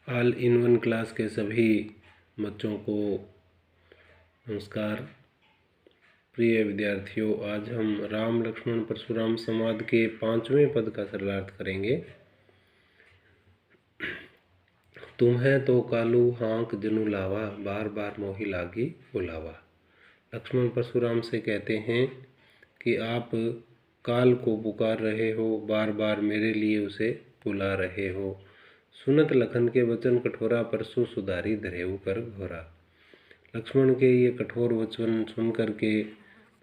All in one class के सभी बच्चों को नमस्कार। प्रिय विद्यार्थियों, आज हम राम लक्ष्मण परशुराम संवाद के 5वें पद का सरलार्थ करेंगे। तुम्हें तो कालू हाँक जनु लावा, बार बार मोहि लागी बुलावा। लक्ष्मण परशुराम से कहते हैं कि आप काल को पुकार रहे हो, बार बार मेरे लिए उसे बुला रहे हो। सुनत लखन के वचन कठोरा, परशु सुधारी धरेऊ कर घोरा। लक्ष्मण के ये कठोर वचन सुनकर के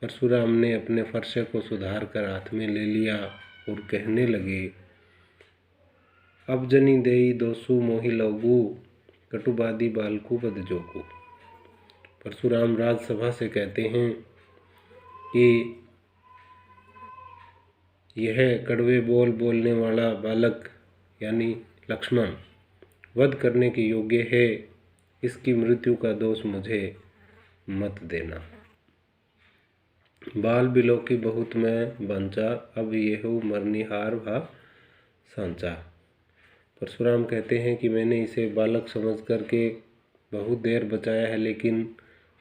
परशुराम ने अपने फरसे को सुधार कर हाथ में ले लिया और कहने लगे, अब जनी देई दोसु मोहि लौगु, कटुबादी बालकु बद जोगु। परशुराम राजसभा से कहते हैं कि यह कड़वे बोल बोलने वाला बालक यानी लक्ष्मण वध करने के योग्य है। इसकी मृत्यु का दोष मुझे मत देना। बाल बिलो की बहुत मैं बंचा, अब येहू मरनिहार भा सांचा। परशुराम कहते हैं कि मैंने इसे बालक समझ करके बहुत देर बचाया है, लेकिन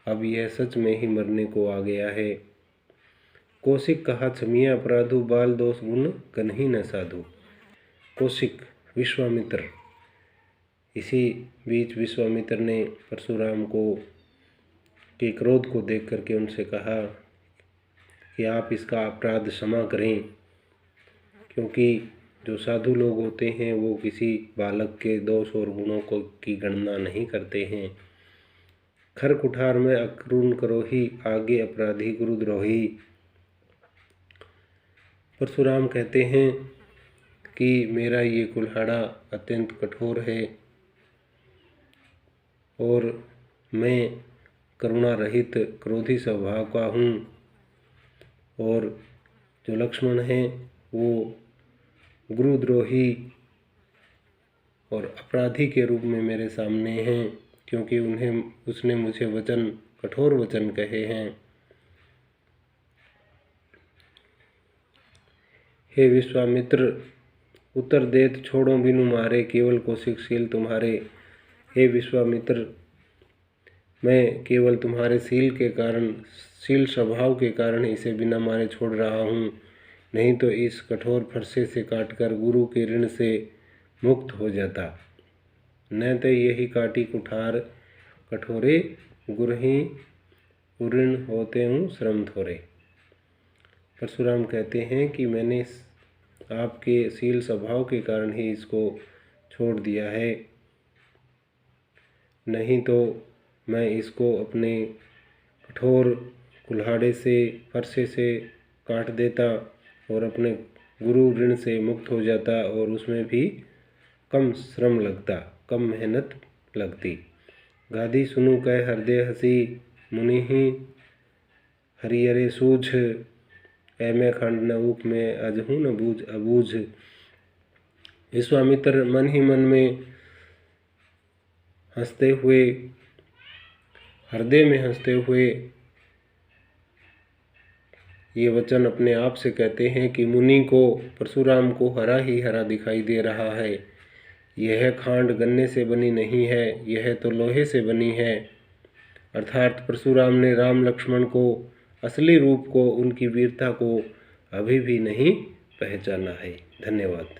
अब यह सच में ही मरने को आ गया है। कौशिक कहा क्षमिया अपराधु, बाल दोष गुण कन्ही न साधु। कौशिक विश्वामित्र, इसी बीच विश्वामित्र ने परशुराम को के क्रोध को देख करके उनसे कहा कि आप इसका अपराध क्षमा करें, क्योंकि जो साधु लोग होते हैं वो किसी बालक के दोष और गुणों को की गणना नहीं करते हैं। खर कुठार में अक्रूर करोही, आगे अपराधी गुरुद्रोही। परशुराम कहते हैं कि मेरा ये कुल्हाड़ा अत्यंत कठोर है और मैं करुणा रहित क्रोधी स्वभाव का हूँ, और जो लक्ष्मण हैं वो गुरुद्रोही और अपराधी के रूप में मेरे सामने हैं, क्योंकि उसने मुझे कठोर वचन कहे हैं। हे विश्वामित्र, उत्तर देत छोड़ो बिनु मारे, केवल कौशिकशील तुम्हारे। हे विश्वामित्र, मैं केवल तुम्हारे शील स्वभाव के कारण इसे बिना मारे छोड़ रहा हूँ, नहीं तो इस कठोर फरसे से काटकर गुरु के ऋण से मुक्त हो जाता। न तो यही काटी कुठार कठोरे, गुरही उऋण होते हूँ श्रम थोरे। परशुराम कहते हैं कि मैंने आपके शील स्वभाव के कारण ही इसको छोड़ दिया है, नहीं तो मैं इसको अपने कठोर कुल्हाड़े से फरसे से काट देता और अपने गुरु ऋण से मुक्त हो जाता, और उसमें भी कम श्रम लगता, कम मेहनत लगती। गादी सुनु कह हृदय हसी, मुनि ही हरियरे सूझ, मैं खंड न ऊप में अजहू न बूझ अबूझ। विश्वामित्र मन ही मन में हंसते हुए, हृदय में हंसते हुए ये वचन अपने आप से कहते हैं कि मुनि को, परशुराम को हरा ही हरा दिखाई दे रहा है। यह खांड गन्ने से बनी नहीं है, यह तो लोहे से बनी है। अर्थात परशुराम ने राम लक्ष्मण को असली रूप को, उनकी वीरता को अभी भी नहीं पहचाना है। धन्यवाद।